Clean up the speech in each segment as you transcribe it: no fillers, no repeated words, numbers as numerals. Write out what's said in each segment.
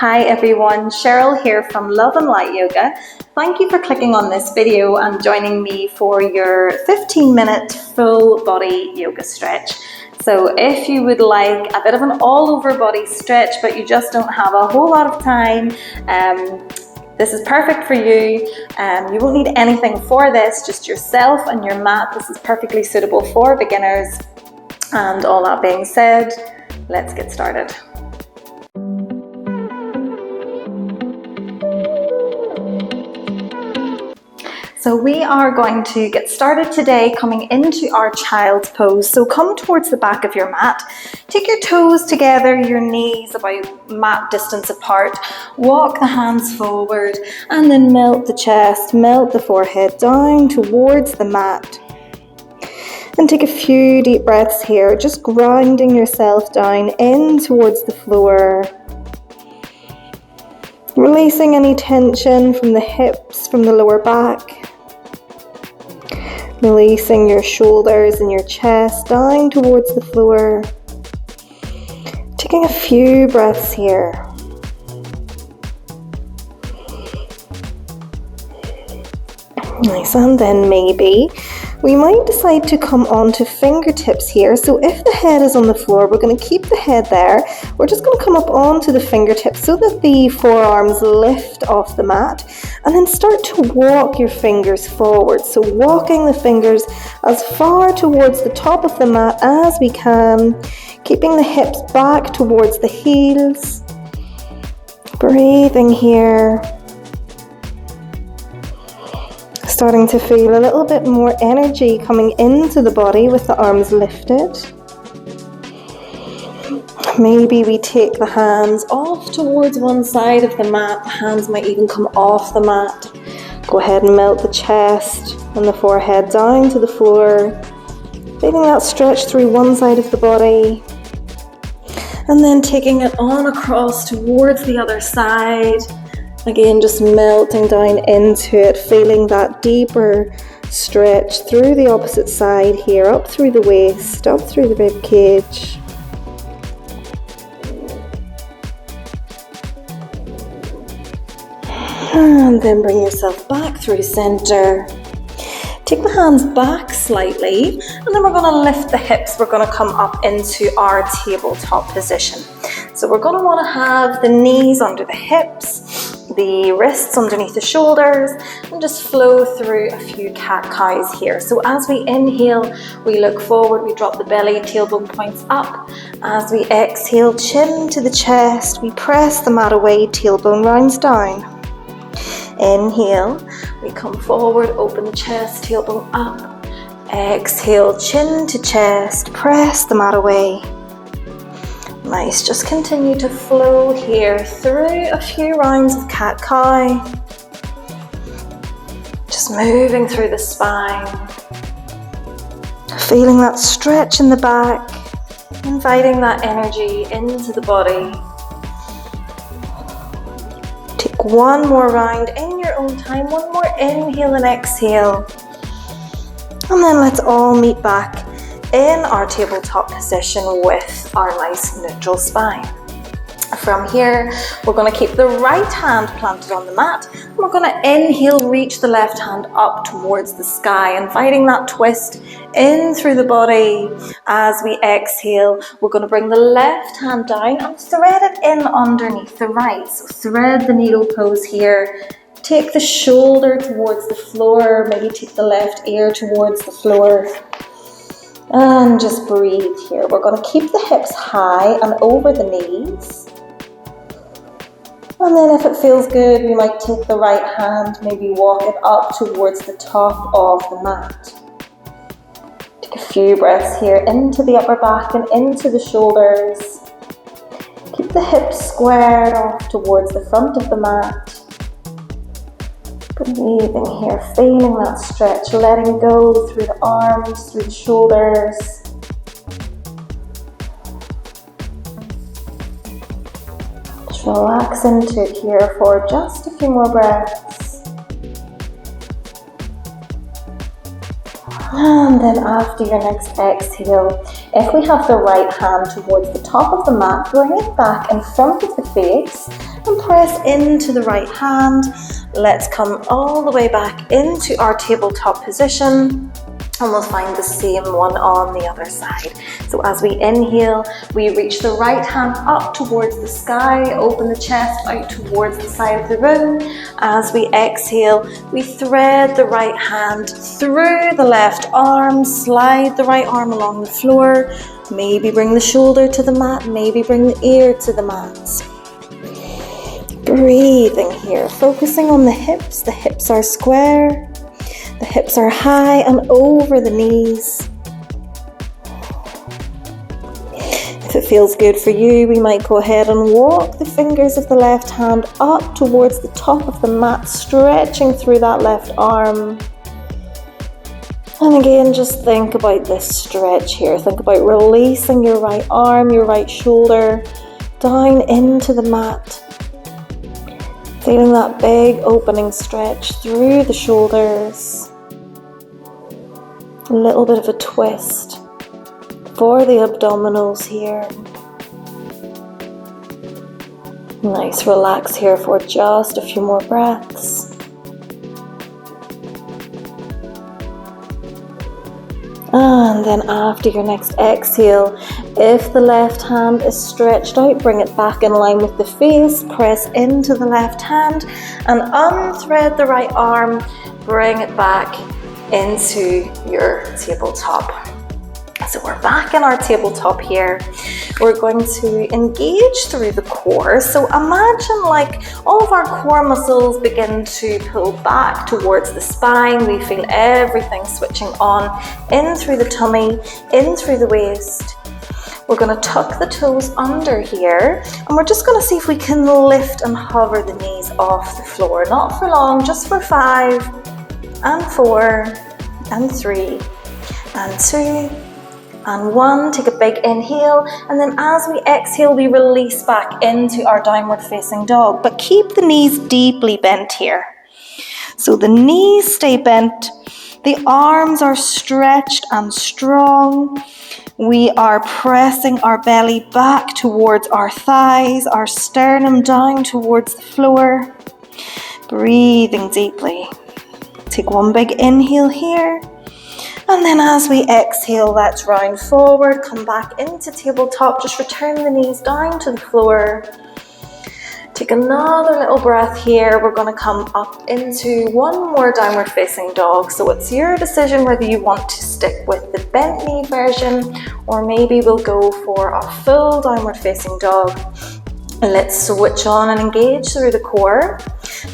Hi everyone, Cheryl here from Love and Light Yoga. Thank you for clicking on this video and joining me for your 15-minute full body yoga stretch. So if you would like a bit of an all-over body stretch but you just don't have a whole lot of time, this is perfect for you. You won't need anything for this, just yourself and your mat. This is perfectly suitable for beginners. And all that being said, let's get started. So we are going to get started today coming into our child's pose. So come towards the back of your mat, take your toes together, your knees about mat distance apart, walk the hands forward and then melt the chest, melt the forehead down towards the mat. And take a few deep breaths here, just grounding yourself down in towards the floor. Releasing any tension from the hips, from the lower back. Releasing your shoulders and your chest down towards the floor. Taking a few breaths here. Nice, and then maybe we might decide to come onto fingertips here. So if the head is on the floor, we're going to keep the head there. We're just going to come up onto the fingertips so that the forearms lift off the mat, and then start to walk your fingers forward. So walking the fingers as far towards the top of the mat as we can, keeping the hips back towards the heels. Breathing here. Starting to feel a little bit more energy coming into the body with the arms lifted. Maybe we take the hands off towards one side of the mat. The hands might even come off the mat. Go ahead and melt the chest and the forehead down to the floor. Feeling that stretch through one side of the body. And then taking it on across towards the other side. Again, just melting down into it, feeling that deeper stretch through the opposite side here, up through the waist, up through the rib cage. And then bring yourself back through center. Take the hands back slightly, and then we're going to lift the hips. We're going to come up into our tabletop position. So we're going to want to have the knees under the hips, the wrists underneath the shoulders, and just flow through a few cat-cows here. So as we inhale, we look forward, we drop the belly, tailbone points up. As we exhale, chin to the chest, we press the mat away, tailbone rounds down. Inhale, we come forward, open the chest, tailbone up. Exhale, chin to chest, press the mat away. Nice, just continue to flow here through a few rounds of cat-cow. Just moving through the spine. Feeling that stretch in the back, inviting that energy into the body. Take one more round in your own time, one more inhale and exhale. And then let's all meet back in our tabletop position with our nice neutral spine. From here, we're going to keep the right hand planted on the mat, and we're going to inhale, reach the left hand up towards the sky, inviting that twist in through the body. As we exhale, we're going to bring the left hand down and thread it in underneath the right. So thread the needle pose here. Take the shoulder towards the floor, maybe take the left ear towards the floor. And just breathe here. We're going to keep the hips high and over the knees. And then if it feels good, we might take the right hand, maybe walk it up towards the top of the mat. Take a few breaths here into the upper back and into the shoulders. Keep the hips squared off towards the front of the mat. Breathing here, feeling that stretch, letting go through the arms, through the shoulders. Just relax into it here for just a few more breaths. And then after your next exhale, If we have the right hand towards the top of the mat, bring it back in front of the face and press into the right hand. Let's come all the way back into our tabletop position. And we'll find the same one on the other side. So as we inhale, we reach the right hand up towards the sky, open the chest out towards the side of the room. As we exhale, we thread the right hand through the left arm, slide the right arm along the floor, maybe bring the shoulder to the mat, maybe bring the ear to the mat. Breathing here, focusing on the hips. The hips are square. The hips are high and over the knees. If it feels good for you, we might go ahead and walk the fingers of the left hand up towards the top of the mat, stretching through that left arm. And again, just think about this stretch here. Think about releasing your right arm, your right shoulder, down into the mat. Feeling that big opening stretch through the shoulders. A little bit of a twist for the abdominals here. Nice, relax here for just a few more breaths. And then after your next exhale, if the left hand is stretched out, bring it back in line with the face, press into the left hand and unthread the right arm, bring it back into your tabletop. So we're back in our tabletop here. We're going to engage through the core. So imagine like all of our core muscles begin to pull back towards the spine. We feel everything switching on, in through the tummy, in through the waist. We're going to tuck the toes under here, and we're just going to see if we can lift and hover the knees off the floor. Not for long, just for 5 and 4 and 3 and 2 and 1. Take a big inhale, and then as we exhale, we release back into our downward facing dog, but keep the knees deeply bent here. So the knees stay bent, the arms are stretched and strong. We are pressing our belly back towards our thighs, our sternum down towards the floor. Breathing deeply. Take one big inhale here. And then as we exhale, let's round forward, come back into tabletop, just return the knees down to the floor. Take another little breath here. We're going to come up into one more downward facing dog. So it's your decision whether you want to stick with the bent knee version, or maybe we'll go for a full downward facing dog. Let's switch on and engage through the core.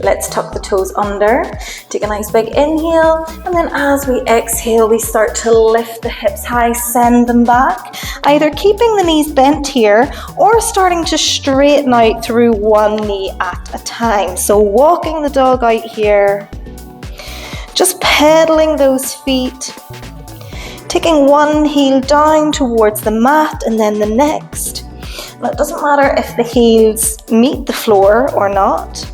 Let's tuck the toes under. Take a nice big inhale, and then as we exhale, we start to lift the hips high, send them back, either keeping the knees bent here or starting to straighten out through one knee at a time. So walking the dog out here, just pedaling those feet, taking one heel down towards the mat and then the next. Now, it doesn't matter if the heels meet the floor or not.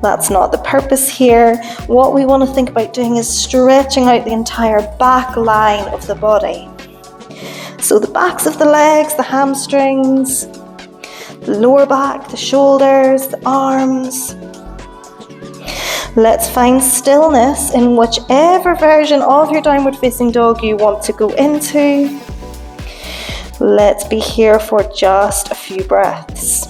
That's not the purpose here. What we want to think about doing is stretching out the entire back line of the body. So the backs of the legs, the hamstrings, the lower back, the shoulders, the arms. Let's find stillness in whichever version of your downward facing dog you want to go into. Let's be here for just a few breaths.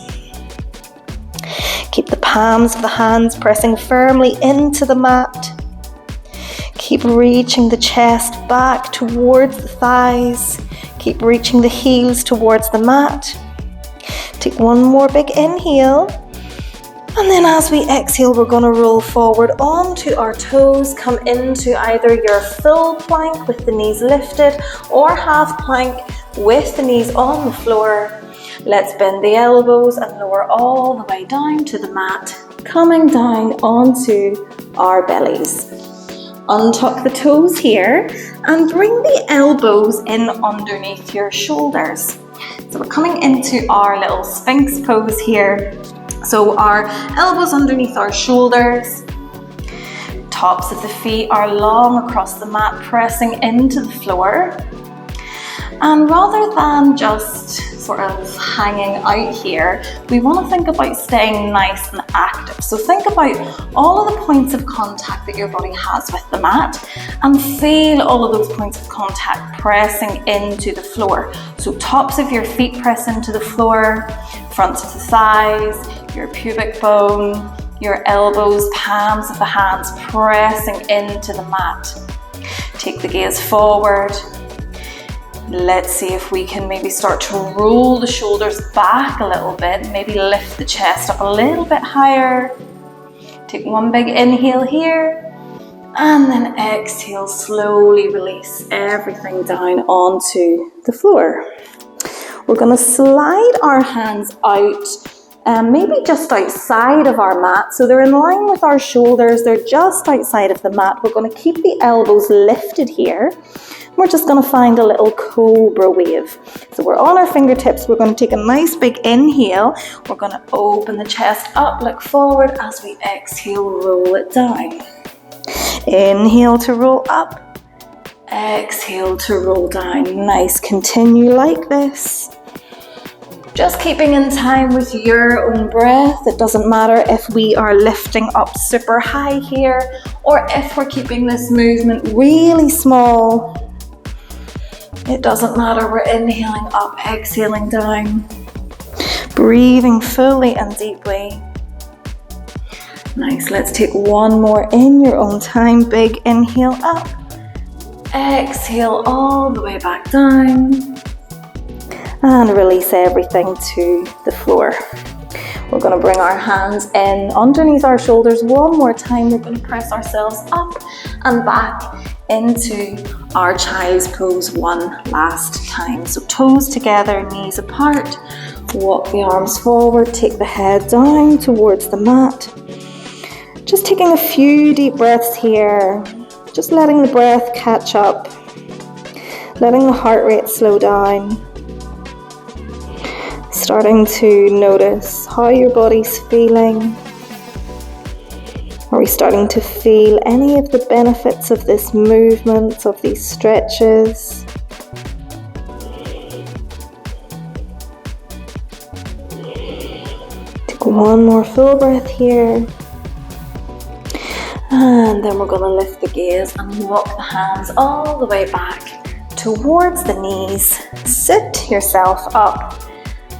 Keep the palms of the hands pressing firmly into the mat. Keep reaching the chest back towards the thighs. Keep reaching the heels towards the mat. Take one more big inhale. And then as we exhale, we're going to roll forward onto our toes. Come into either your full plank with the knees lifted or half plank with the knees on the floor. Let's bend the elbows and lower all the way down to the mat, coming down onto our bellies. Untuck the toes here and bring the elbows in underneath your shoulders. So we're coming into our little Sphinx pose here. So our elbows underneath our shoulders, tops of the feet are long across the mat, pressing into the floor. And rather than just sort of hanging out here, we want to think about staying nice and active. So think about all of the points of contact that your body has with the mat and feel all of those points of contact pressing into the floor. So tops of your feet press into the floor, fronts of the thighs, your pubic bone, your elbows, palms of the hands pressing into the mat. Take the gaze forward. Let's see if we can maybe start to roll the shoulders back a little bit, maybe lift the chest up a little bit higher. Take one big inhale here, and then exhale, slowly release everything down onto the floor. We're going to slide our hands out, maybe just outside of our mat. So they're in line with our shoulders, they're just outside of the mat. We're going to keep the elbows lifted here. We're just going to find a little cobra wave. So we're on our fingertips, we're going to take a nice big inhale. We're going to open the chest up, look forward. As we exhale, roll it down. Inhale to roll up, exhale to roll down. Nice, continue like this. Just keeping in time with your own breath. It doesn't matter if we are lifting up super high here or if we're keeping this movement really small. It doesn't matter, we're inhaling up, exhaling down. Breathing fully and deeply. Nice, let's take one more in your own time. Big inhale up. Exhale all the way back down. And release everything to the floor. We're going to bring our hands in underneath our shoulders one more time. We're going to press ourselves up and back into our child's pose one last time. So toes together, knees apart. Walk the arms forward, take the head down towards the mat. Just taking a few deep breaths here. Just letting the breath catch up. Letting the heart rate slow down. Starting to notice how your body's feeling. Are we starting to feel any of the benefits of this movement, of these stretches? Take one more full breath here. And then we're going to lift the gaze and walk the hands all the way back towards the knees. Sit yourself up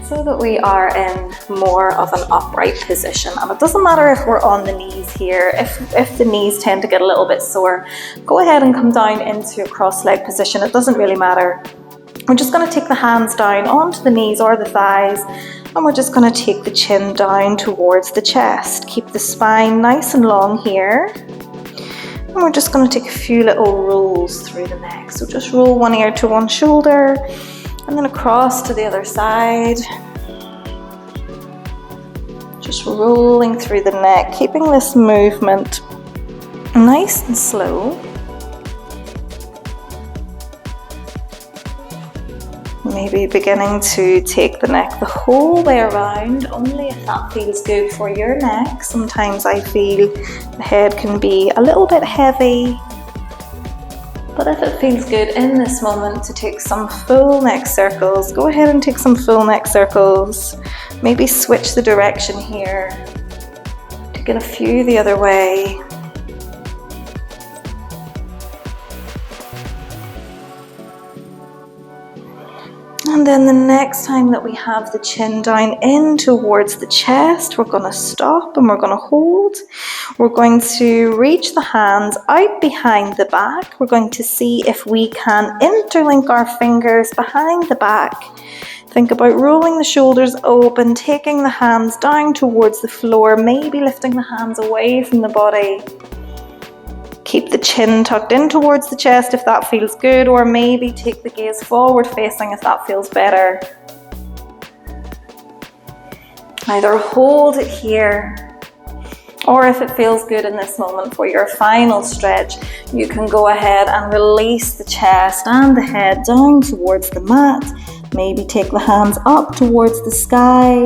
so that we are in more of an upright position. And it doesn't matter if we're on the knees here. If the knees tend to get a little bit sore, go ahead and come down into a cross-leg position. It doesn't really matter. We're just going to take the hands down onto the knees or the thighs, and we're just going to take the chin down towards the chest. Keep the spine nice and long here. And we're just going to take a few little rolls through the neck. So just roll one ear to one shoulder, and then across to the other side. Just rolling through the neck, keeping this movement nice and slow. Maybe beginning to take the neck the whole way around, only if that feels good for your neck. Sometimes I feel the head can be a little bit heavy. But if it feels good in this moment to take some full neck circles, go ahead and take some full neck circles. Maybe switch the direction here. Taking a few the other way. And then the next time that we have the chin down in towards the chest, we're going to stop and we're going to hold. We're going to reach the hands out behind the back. We're going to see if we can interlink our fingers behind the back. Think about rolling the shoulders open, taking the hands down towards the floor, maybe lifting the hands away from the body. Keep the chin tucked in towards the chest if that feels good, or maybe take the gaze forward facing if that feels better. Either hold it here, or if it feels good in this moment for your final stretch, you can go ahead and release the chest and the head down towards the mat. Maybe take the hands up towards the sky,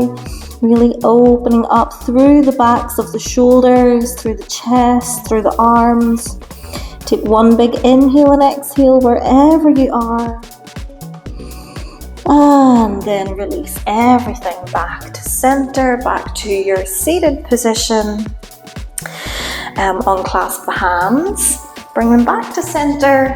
really opening up through the backs of the shoulders, through the chest, through the arms. Take one big inhale and exhale wherever you are. And then release everything back to center, back to your seated position. Unclasp the hands, bring them back to center,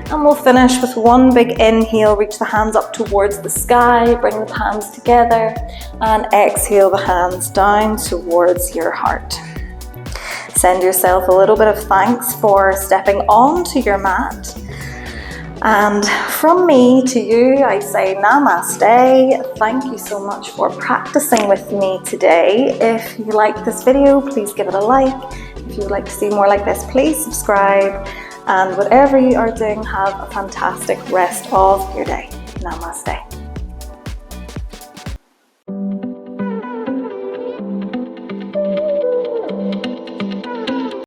and we'll finish with one big inhale. Reach the hands up towards the sky, bring the hands together, and exhale the hands down towards your heart. Send yourself a little bit of thanks for stepping onto your mat. And from me to you, I say namaste. Thank you so much for practicing with me today. If you like this video, please give it a like. If you would like to see more like this, please subscribe. And whatever you are doing, have a fantastic rest of your day. Namaste.